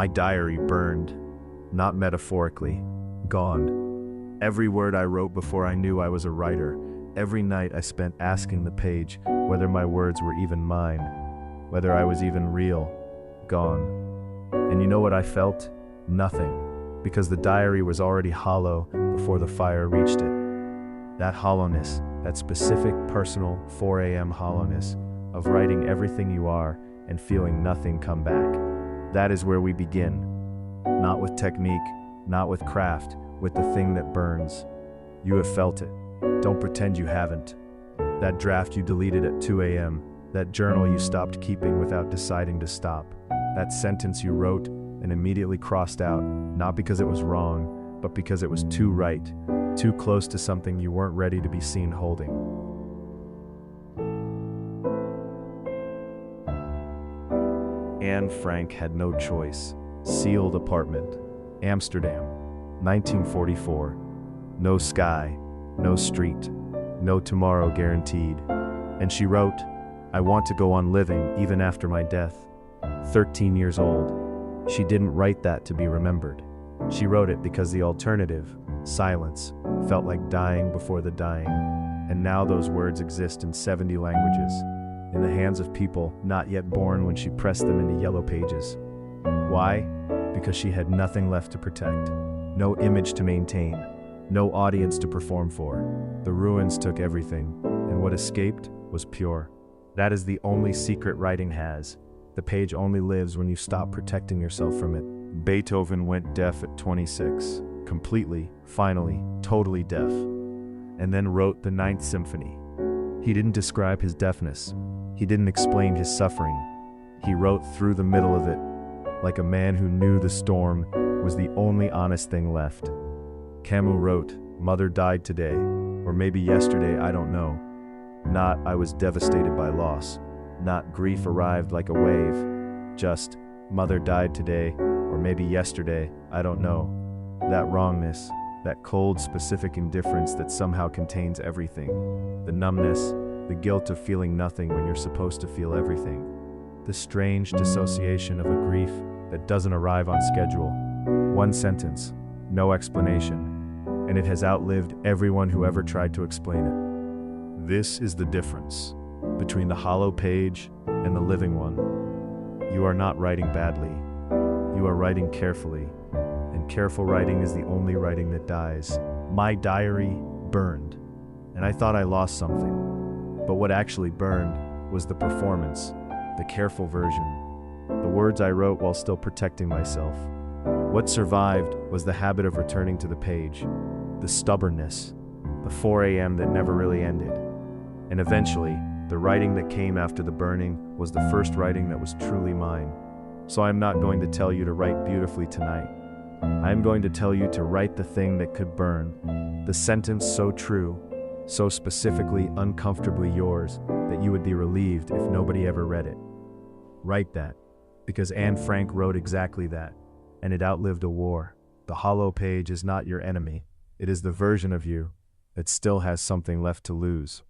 My diary burned, not metaphorically, gone. Every word I wrote before I knew I was a writer, every night I spent asking the page whether my words were even mine, whether I was even real, gone. And you know what I felt? Nothing, because the diary was already hollow before the fire reached it. That hollowness, that specific, personal 4 a.m. hollowness of writing everything you are and feeling nothing come back. That is where we begin. Not with technique, not with craft, with the thing that burns. You have felt it. Don't pretend you haven't. That draft you deleted at 2 a.m., that journal you stopped keeping without deciding to stop, that sentence you wrote and immediately crossed out, not because it was wrong, but because it was too right, too close to something you weren't ready to be seen holding. Anne Frank had no choice. Sealed apartment, Amsterdam, 1944. No sky, no street, no tomorrow guaranteed. And she wrote, "I want to go on living even after my death." 13 years old. She didn't write that to be remembered. She wrote it because the alternative, silence, felt like dying before the dying. And now those words exist in 70 languages, in the hands of people not yet born when she pressed them into yellow pages. Why? Because she had nothing left to protect, no image to maintain, no audience to perform for. The ruins took everything, and what escaped was pure. That is the only secret writing has. The page only lives when you stop protecting yourself from it. Beethoven went deaf at 26, completely, finally, totally deaf, and then wrote the Ninth Symphony. He didn't describe his deafness. He didn't explain his suffering. He wrote through the middle of it, like a man who knew the storm was the only honest thing left. Camus wrote, "Mother died today, or maybe yesterday, I don't know." Not, "I was devastated by loss." Not, "Grief arrived like a wave." Just, "Mother died today, or maybe yesterday, I don't know." That wrongness, that cold, specific indifference that somehow contains everything. The numbness, the guilt of feeling nothing when you're supposed to feel everything. The strange dissociation of a grief that doesn't arrive on schedule. One sentence, no explanation, and it has outlived everyone who ever tried to explain it. This is the difference between the hollow page and the living one. You are not writing badly. You are writing carefully, and careful writing is the only writing that dies. My diary burned, and I thought I lost something. But what actually burned was the performance, the careful version, the words I wrote while still protecting myself. What survived was the habit of returning to the page, the stubbornness, the 4 a.m. that never really ended. And eventually, the writing that came after the burning was the first writing that was truly mine. So I'm not going to tell you to write beautifully tonight. I'm going to tell you to write the thing that could burn, the sentence so true, so specifically uncomfortably yours that you would be relieved if nobody ever read it. Write that, because Anne Frank wrote exactly that, and it outlived a war. The hollow page is not your enemy. It is the version of you that still has something left to lose.